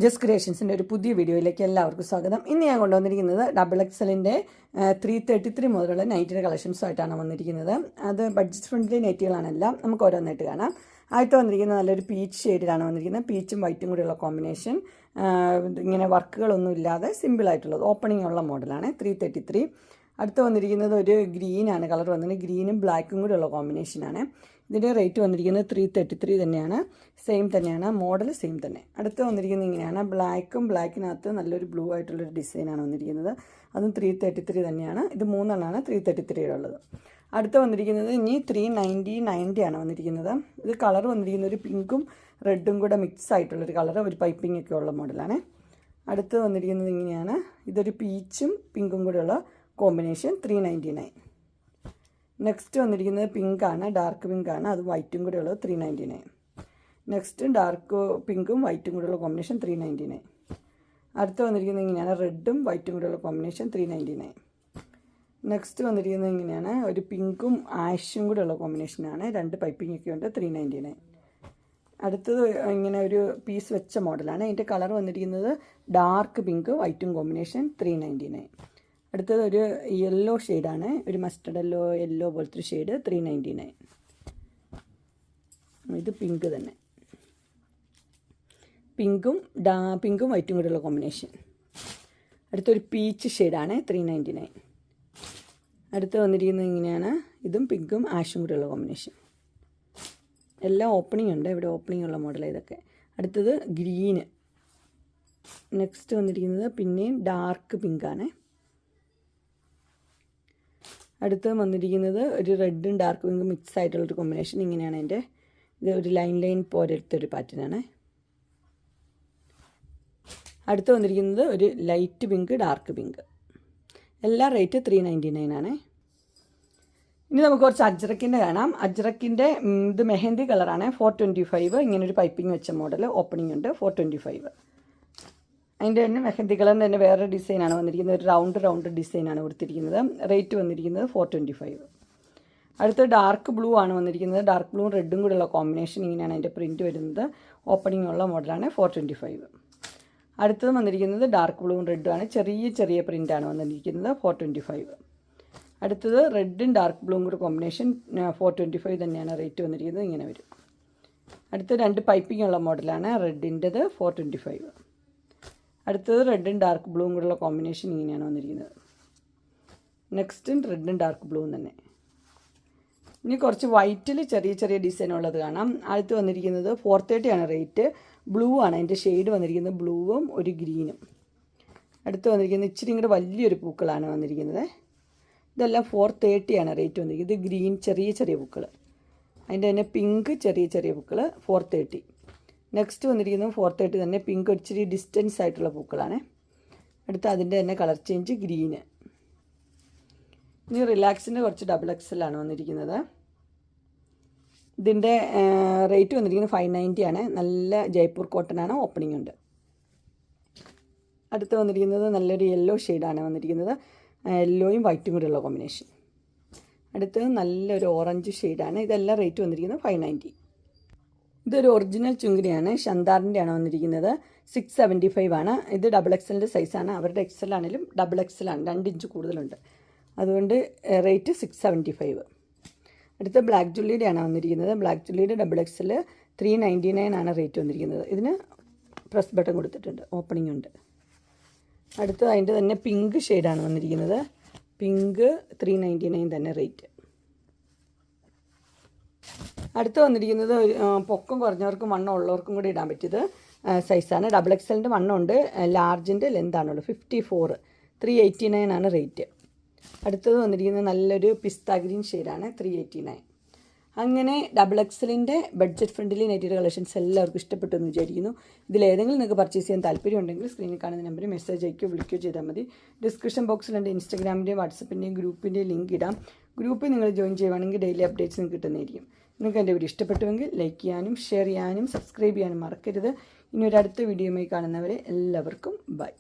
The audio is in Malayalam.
ജസ്റ്റ് ക്രിയേഷൻസിൻ്റെ ഒരു പുതിയ വീഡിയോയിലേക്ക് എല്ലാവർക്കും സ്വാഗതം. ഇന്ന് ഞാൻ കൊണ്ടുവന്നിരിക്കുന്നത് XXLിൻ്റെ 333 മുതലുള്ള നൈറ്റിൻ്റെ കളക്ഷൻസുമായിട്ടാണ് വന്നിരിക്കുന്നത്. അത് ബഡ്ജറ്റ് ഫ്രണ്ട്ലി നൈറ്റുകളാണെല്ലാം. നമുക്ക് ഓരോന്നായിട്ട് കാണാം. ആയിട്ട് വന്നിരിക്കുന്നത് നല്ലൊരു പീച്ച് ഷെയ്ഡിലാണ് വന്നിരിക്കുന്നത്. പീച്ചും വൈറ്റും കൂടിയുള്ള കോമ്പിനേഷൻ. ഇങ്ങനെ വർക്കുകളൊന്നും ഇല്ലാതെ സിമ്പിളായിട്ടുള്ളത് ഓപ്പണിംഗ് ഉള്ള മോഡലാണ് 333. അടുത്ത് വന്നിരിക്കുന്നത് ഒരു ഗ്രീനാണ് കളർ വന്നിരിക്കുന്നത്. ഗ്രീനും ബ്ലാക്കും കൂടിയുള്ള കോമ്പിനേഷനാണ്. ഇതിൻ്റെ റേറ്റ് വന്നിരിക്കുന്നത് 333 തന്നെയാണ്. സെയിം തന്നെയാണ്, മോഡൽ സെയിം തന്നെ. അടുത്ത് വന്നിരിക്കുന്നത് ഇങ്ങനെയാണ്. ബ്ലാക്കിനകത്ത് നല്ലൊരു ബ്ലൂ ആയിട്ടുള്ളൊരു ഡിസൈനാണ് വന്നിരിക്കുന്നത്. അതും 333 തന്നെയാണ്. ഇത് 3 333 ഉള്ളത്. അടുത്ത് വന്നിരിക്കുന്നത് ഇനി 390 ആണ് വന്നിരിക്കുന്നത്. ഇത് കളർ വന്നിരിക്കുന്നത് ഒരു പിങ്കും റെഡും കൂടെ മിക്സ് ആയിട്ടുള്ളൊരു കളർ, ഒരു പൈപ്പിംഗ് ഒക്കെ ഉള്ള മോഡലാണ്. അടുത്ത് വന്നിരിക്കുന്നത് ഇങ്ങനെയാണ്. ഇതൊരു പീച്ചും പിങ്കും കൂടെയുള്ള കോമ്പിനേഷൻ 399. നെക്സ്റ്റ് വന്നിരിക്കുന്നത് പിങ്കാണ്, ഡാർക്ക് പിങ്കാണ്. അത് വൈറ്റും കൂടെ ഉള്ളത് 399. നെക്സ്റ്റ് ഡാർക്ക് പിങ്കും വൈറ്റും കൂടെയുള്ള കോമ്പിനേഷൻ 399. അടുത്ത് വന്നിരിക്കുന്നത് ഇങ്ങനെയാണ്. റെഡും വൈറ്റും കൂടെയുള്ള കോമ്പിനേഷൻ 399. നെക്സ്റ്റ് വന്നിരിക്കുന്നത് ഇങ്ങനെയാണ്. ഒരു പിങ്കും ആഷും കൂടെയുള്ള കോമ്പിനേഷനാണ്. 2 പൈപ്പിംഗ് ഒക്കെ ഉണ്ട് 399. അടുത്തത് ഇങ്ങനെ ഒരു പീസ് വെച്ച മോഡലാണ്. അതിൻ്റെ കളർ വന്നിരിക്കുന്നത് ഡാർക്ക് പിങ്ക് വൈറ്റും കോമ്പിനേഷൻ 399. അടുത്തത് ഒരു യെല്ലോ ഷെയ്ഡാണ്, ഒരു മസ്റ്റർഡ് യെല്ലോ പോലത്തെ ഒരു ഷെയ്ഡ് 399. ഇത് പിങ്ക് തന്നെ, പിങ്കും വൈറ്റും കൂടെയുള്ള കോമ്പിനേഷൻ. അടുത്തൊരു പീച്ച് ഷെയ്ഡാണ് 399. അടുത്ത് വന്നിരിക്കുന്നത് ഇങ്ങനെയാണ്. ഇതും പിങ്കും ആഷും കൂടെയുള്ള കോമ്പിനേഷൻ. എല്ലാം ഓപ്പണിംഗ് ഉണ്ട്, ഇവിടെ ഓപ്പണിംഗ് ഉള്ള മോഡൽ ഇതൊക്കെ. അടുത്തത് ഗ്രീന്. നെക്സ്റ്റ് വന്നിരിക്കുന്നത് പിന്നെയും ഡാർക്ക് പിങ്കാണ്. അടുത്ത് വന്നിരിക്കുന്നത് ഒരു റെഡും ഡാർക്ക് പിങ്കും മിക്സ് ആയിട്ടുള്ളൊരു കോമ്പിനേഷൻ. ഇങ്ങനെയാണ് അതിൻ്റെ. ഇത് ഒരു ലൈൻ പോലത്തെ ഒരു പാറ്റേണാണ്. അടുത്ത് വന്നിരിക്കുന്നത് ഒരു ലൈറ്റ് പിങ്ക് ഡാർക്ക് പിങ്ക്. എല്ലാ റേറ്റ് 399 ആണ്. ഇനി നമുക്ക് കുറച്ച് അജ്രക്കിൻ്റെ കാണാം. അജ്രക്കിൻ്റെ ഇത് മെഹന്തി കളറാണ് 425. ഇങ്ങനൊരു പൈപ്പിംഗ് വെച്ച മോഡൽ ഓപ്പണിംഗ് ഉണ്ട് 425. അതിൻ്റെ തന്നെ മെഹന്തി കളറിൻ്റെ തന്നെ വേറെ ഡിസൈനാണ് വന്നിരിക്കുന്നത്. ഒരു റൗണ്ട് ഡിസൈനാണ് കൊടുത്തിരിക്കുന്നത്. റേറ്റ് വന്നിരിക്കുന്നത് 425. അടുത്ത് ഡാർക്ക് ബ്ലൂ ആണ് വന്നിരിക്കുന്നത്. ഡാർക്ക് ബ്ലൂവും റെഡും കൂടെയുള്ള കോമ്പിനേഷൻ. ഇങ്ങനെയാണ് അതിൻ്റെ പ്രിൻറ്റ് വരുന്നത്. ഓപ്പണിംഗ് ഉള്ള മോഡലാണ് 425. അടുത്തത് വന്നിരിക്കുന്നത് ഡാർക്ക് ബ്ലൂവും റെഡും ആണ്. ചെറിയ പ്രിൻ്റാണ് വന്നിരിക്കുന്നത് 425. അടുത്തത് റെഡും ഡാർക്ക് ബ്ലൂവും കൂടെ കോമ്പിനേഷൻ 425 തന്നെയാണ് റേറ്റ് വന്നിരിക്കുന്നത്. ഇങ്ങനെ വരും. അടുത്ത് 2 പൈപ്പിംഗ് ഉള്ള മോഡലാണ് റെഡിൻ്റെത് 425. അടുത്തത് റെഡും ഡാർക്ക് ബ്ലൂവും കൂടെയുള്ള കോമ്പിനേഷൻ. ഇങ്ങനെയാണ് വന്നിരിക്കുന്നത്. നെക്സ്റ്റ് റെഡും ഡാർക്ക് ബ്ലൂവും തന്നെ. ഇനി കുറച്ച് വൈറ്റിൽ ചെറിയ ഡിസൈൻ ഉള്ളത് കാണാം. അടുത്ത് വന്നിരിക്കുന്നത് 430 ആണ് റേറ്റ്. ബ്ലൂ ആണ് അതിൻ്റെ ഷെയ്ഡ് വന്നിരിക്കുന്നത്. ബ്ലൂവും ഒരു ഗ്രീനും. അടുത്ത് വന്നിരിക്കുന്നത് ഇച്ചിരി കൂടെ വലിയൊരു പൂക്കളാണ് വന്നിരിക്കുന്നത്. ഇതെല്ലാം 430 ആണ് റേറ്റ് വന്നിരിക്കുന്നത്. ഇത് ഗ്രീൻ ചെറിയ പൂക്കൾ. അതിൻ്റെ തന്നെ പിങ്ക് ചെറിയ പൂക്കൾ 430. നെക്സ്റ്റ് വന്നിരിക്കുന്നത് 430 തന്നെ. പിങ്ക് ഇച്ചിരി ഡിസ്റ്റൻസ് ആയിട്ടുള്ള പൂക്കളാണ്. അടുത്ത് അതിൻ്റെ തന്നെ കളർ ചേഞ്ച് ഗ്രീന്. ഇനി റിലാക്സിൻ്റെ കുറച്ച് XXL ആണ് വന്നിരിക്കുന്നത്. ഇതിൻ്റെ റേറ്റ് വന്നിരിക്കുന്നത് 590 ആണ്. നല്ല ജയ്പൂർ കോട്ടൺ ആണ്. ഓപ്പണിംഗ് ഉണ്ട്. അടുത്ത് വന്നിരിക്കുന്നത് നല്ലൊരു യെല്ലോ ഷെയ്ഡാണ് വന്നിരിക്കുന്നത്. യെല്ലോയും വൈറ്റും കൂടെയുള്ള കോമ്പിനേഷൻ. അടുത്തത് നല്ലൊരു ഓറഞ്ച് ഷെയ്ഡാണ്. ഇതെല്ലാം റേറ്റ് വന്നിരിക്കുന്നത് 590. ഇതൊരു ഒറിജിനൽ ചുങ്കിടിയാണ്. ഷന്താറിൻ്റെ ആണ് വന്നിരിക്കുന്നത്. 675 ആണ്. ഇത് XXLൻ്റെ സൈസാണ്. അവരുടെ XL ആണെങ്കിലും XXL ആണ്. 2 ഇഞ്ച് കൂടുതലുണ്ട്. അതുകൊണ്ട് റേറ്റ് 675. അടുത്ത ബ്ലാക്ക് ജുള്ളിയുടെ ആണ് വന്നിരിക്കുന്നത്. ബ്ലാക്ക് ജുള്ളിയുടെ XXL 399 ആണ് റേറ്റ് വന്നിരിക്കുന്നത്. ഇതിന് പ്രസ് ബട്ടൺ കൊടുത്തിട്ടുണ്ട്. ഓപ്പണിംഗ് ഉണ്ട്. അടുത്ത അതിൻ്റെ തന്നെ പിങ്ക് ഷെയ്ഡാണ് വന്നിരിക്കുന്നത്. പിങ്ക് 399 തന്നെ റേറ്റ്. അടുത്ത് വന്നിരിക്കുന്നത് പൊക്കം കുറഞ്ഞവർക്കും വണ്ണം ഉള്ളവർക്കും കൂടി ഇടാൻ പറ്റിയത് സൈസാണ്. XXLൻ്റെ വണ്ണമുണ്ട്. ലാർജിൻ്റെ ലെന്താണുള്ളൂ 54. 389 ആണ് റേറ്റ്. അടുത്തത് വന്നിരിക്കുന്നത് നല്ലൊരു പിസ്ത ഗ്രീൻ ഷെയ്ഡാണ് 389. അങ്ങനെ XXLൻ്റെ ബഡ്ജറ്റ് ഫ്രണ്ട്ലി നൈറ്റിയുടെ കളക്ഷൻസ് എല്ലാവർക്കും ഇഷ്ടപ്പെട്ടു എന്ന് വിചാരിക്കുന്നു. ഇതിലേതെങ്കിലും നിങ്ങൾക്ക് പർച്ചേസ് ചെയ്യാൻ താല്പര്യമുണ്ടെങ്കിൽ സ്ക്രീനിൽ കാണുന്ന നമ്പറിൽ മെസ്സേജ് അയക്കുകയോ വിളിക്കുകയോ ചെയ്താൽ മതി. ഡിസ്ക്രിപ്ഷൻ ബോക്സിൽ എൻ്റെ ഇൻസ്റ്റാഗ്രാമിൻ്റെയും വാട്സപ്പിൻ്റെയും ഗ്രൂപ്പിൻ്റെയും ലിങ്ക് ഇടാം. ഗ്രൂപ്പിൽ നിങ്ങൾ ജോയിൻ ചെയ്യുവാണെങ്കിൽ ഡെയിലി അപ്ഡേറ്റ്സ് നിങ്ങൾക്ക് കിട്ടുന്നതായിരിക്കും. നിങ്ങൾക്ക് എൻ്റെ വീഡിയോ ഇഷ്ടപ്പെട്ടുവെങ്കിൽ ലൈക്ക് ചെയ്യാനും ഷെയർ ചെയ്യാനും സബ്സ്ക്രൈബ് ചെയ്യാനും മറക്കരുത്. ഇനി ഒരു അടുത്ത വീഡിയോയുമായി കാണുന്നവരെ എല്ലാവർക്കും ബൈ.